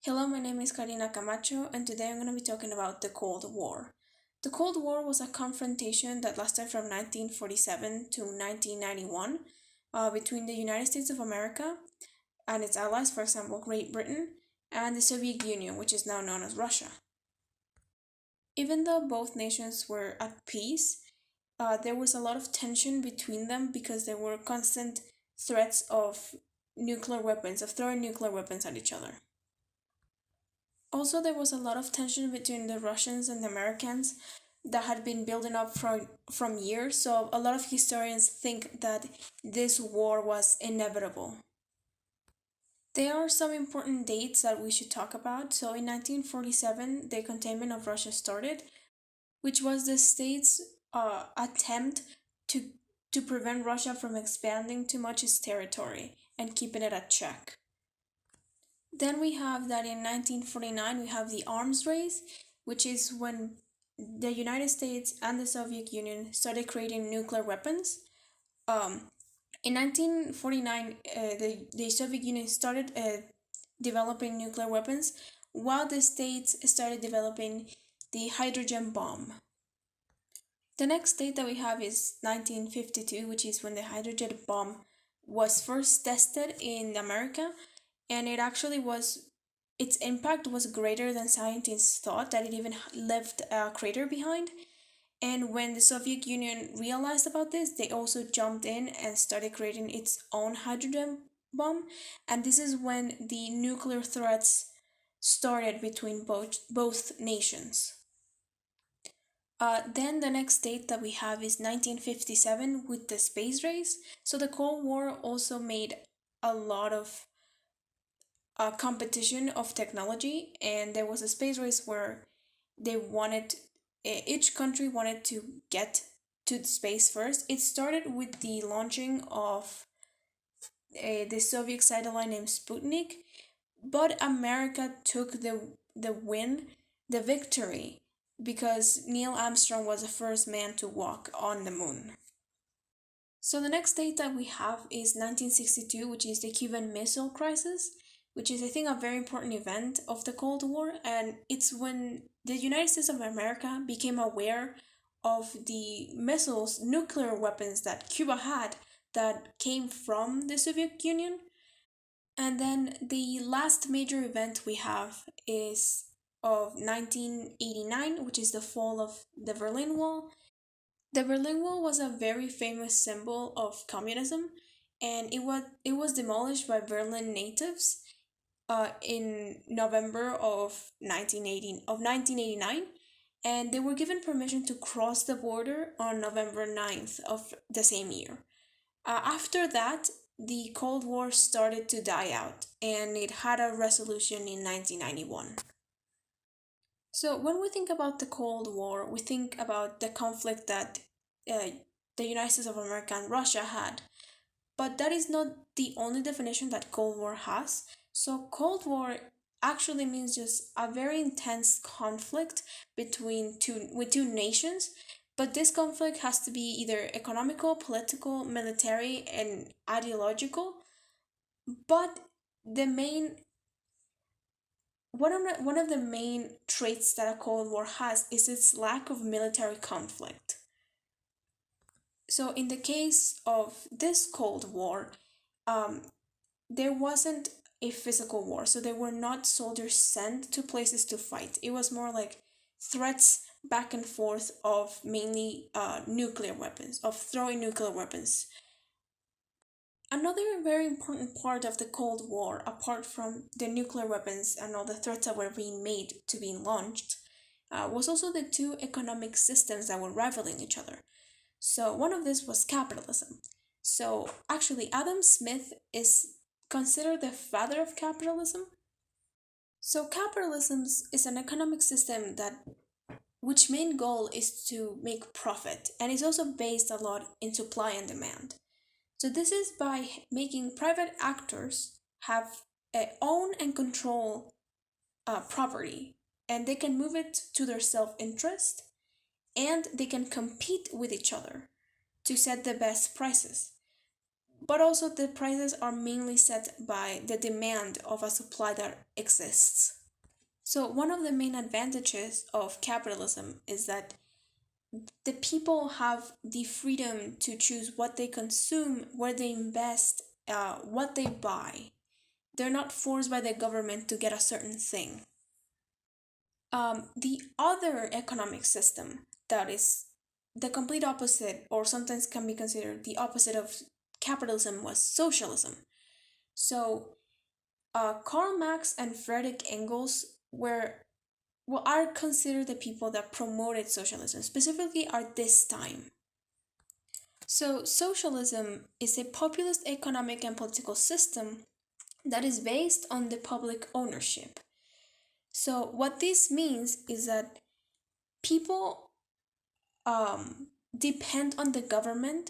Hello, my name is Karina Camacho, and today I'm going to be talking about the Cold War. The Cold War was a confrontation that lasted from 1947 to 1991 between the United States of America and its allies, for example, Great Britain, and the Soviet Union, which is now known as Russia. Even though both nations were at peace, there was a lot of tension between them because there were constant threats of nuclear weapons, of throwing nuclear weapons at each other. Also, there was a lot of tension between the Russians and the Americans that had been building up from years, so a lot of historians think that this war was inevitable. There are some important dates that we should talk about. So, in 1947, the containment of Russia started, which was the state's attempt to, to prevent Russia from expanding too much its territory and keeping it at check. Then we have that in 1949 we have the arms race, which is when the United States and the Soviet Union started creating nuclear weapons. Um, in 1949, the Soviet Union started developing nuclear weapons, while the States started developing the hydrogen bomb. The next date that we have is 1952, which is when the hydrogen bomb was first tested in America, and its impact was greater than scientists thought, that it even left a crater behind. And when the Soviet Union realized about this, they also jumped in and started creating its own hydrogen bomb. And this is when the nuclear threats started between both nations. Then the next date that we have is 1957 with the space race. So the Cold War also made a lot of competition of technology, and there was a space race where they wanted each country wanted to get to space first. It started with the launching of the Soviet satellite named Sputnik, but America took the victory, because Neil Armstrong was the first man to walk on the moon. So the next date that we have is 1962, which is the Cuban Missile Crisis, which is, I think, a very important event of the Cold War, and it's when the United States of America became aware of the missiles, nuclear weapons that Cuba had that came from the Soviet Union. And then the last major event we have is of 1989, which is the fall of the Berlin Wall. The Berlin Wall was a very famous symbol of communism, and it was demolished by Berlin natives in November of 1989, and they were given permission to cross the border on November 9th of the same year. After that, the Cold War started to die out, and it had a resolution in 1991. So, when we think about the Cold War, we think about the conflict that uh, the United States of America and Russia had. But that is not the only definition that Cold War has. So, Cold War actually means just a very intense conflict with two nations. But this conflict has to be either economical, political, military, and ideological. But the main one of the main traits that a Cold War has is its lack of military conflict. So, in the case of this Cold War, um, there wasn't a physical war, so there were not soldiers sent to places to fight. It was more like threats back and forth of mainly nuclear weapons, of throwing nuclear weapons. Another very important part of the Cold War, apart from the nuclear weapons and all the threats that were being made to being launched, was also the two economic systems that were rivaling each other. So one of this was capitalism. So actually, Adam Smith is considered the father of capitalism. So capitalism is an economic system that which main goal is to make profit, and is also based a lot in supply and demand. So this is by making private actors have own and control property, and they can move it to their self-interest, and they can compete with each other to set the best prices. but also the prices are mainly set by the demand of a supply that exists. So, one of the main advantages of capitalism is that the people have the freedom to choose what they consume, where they invest, what they buy. They're not forced by the government to get a certain thing. The other economic system that is the complete opposite, or sometimes can be considered the opposite of capitalism, was socialism. So, Karl Marx and Friedrich Engels are considered the people that promoted socialism, specifically at this time. So, socialism is a populist economic and political system that is based on the public ownership. So, what this means is that people depend on the government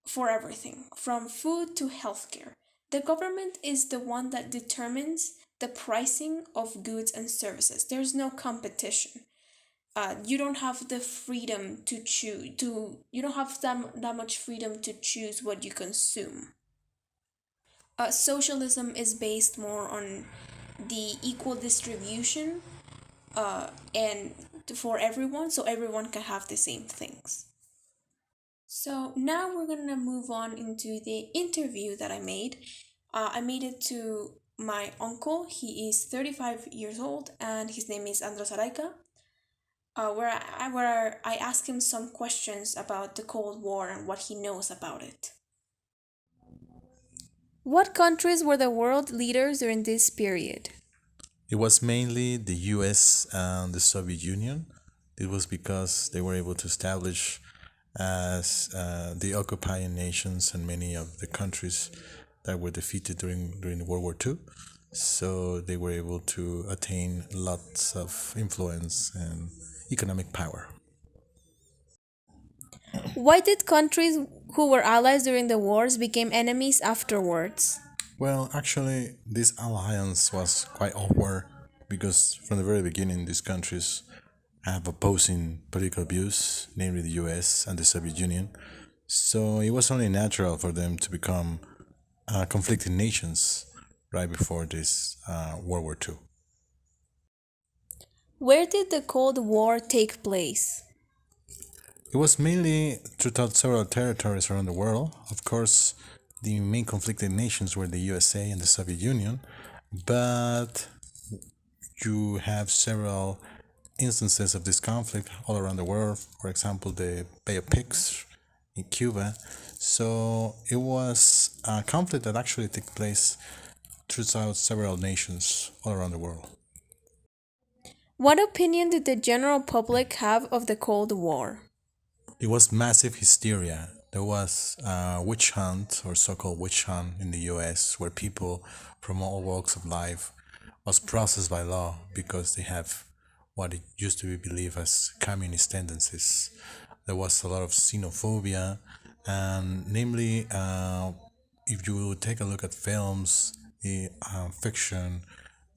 for everything, from food to healthcare. The government is the one that determines the pricing of goods and services. There's no competition. You don't have the freedom to choose to you don't have that much freedom to choose what you consume. Socialism is based more on the equal distribution and for everyone, so everyone can have the same things. So now we're gonna move on into the interview that I made it to my uncle. He is 35 years old and his name is Andros Araica. Where I asked him some questions about the Cold War and what he knows about it. What countries were the world leaders during this period? It was mainly the US and the Soviet Union. It was because they were able to establish as the occupying nations and many of the countries that were defeated during World War II. So they were able to attain lots of influence and economic power. Why did countries who were allies during the wars become enemies afterwards? Well, actually, this alliance was quite awkward because from the very beginning, these countries have opposing political views, namely the US and the Soviet Union. So it was only natural for them to become conflicting nations right before this World War II. Where did the Cold War take place? It was mainly throughout several territories around the world. Of course, the main conflicted nations were the USA and the Soviet Union, but you have several instances of this conflict all around the world. For example, the Bay of Pigs in Cuba. So it was a conflict that actually took place throughout several nations all around the world. What opinion did the general public have of the Cold War? It was massive hysteria. There was a witch hunt or so-called witch hunt in the U.S. where people from all walks of life was processed by law because they have what it used to be believed as communist tendencies. There was a lot of xenophobia, and namely, if you take a look at films, the fiction,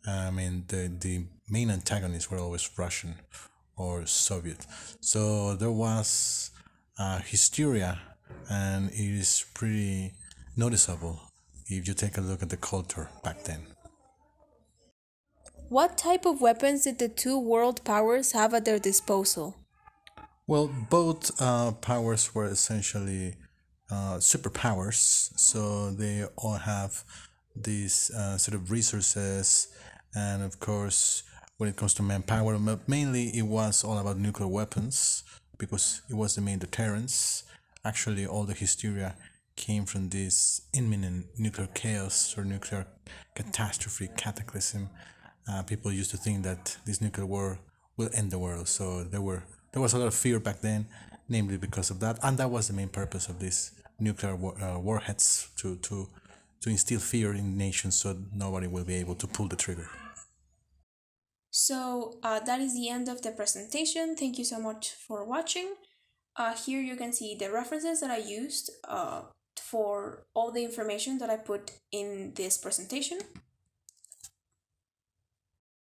I mean, the main antagonists were always Russian or Soviet. So there was hysteria, and it is pretty noticeable if you take a look at the culture back then. What type of weapons did the two world powers have at their disposal? Well, both powers were essentially superpowers, so they all have these sort of resources, and of course, when it comes to manpower, mainly it was all about nuclear weapons because it was the main deterrence. Actually, all the hysteria came from this imminent nuclear chaos or nuclear catastrophe, cataclysm. People used to think that this nuclear war will end the world, so there was a lot of fear back then, namely because of that, and that was the main purpose of these nuclear warheads to instill fear in nations, so nobody will be able to pull the trigger. So that is the end of the presentation. Thank you so much for watching. Here you can see the references that I used for all the information that I put in this presentation.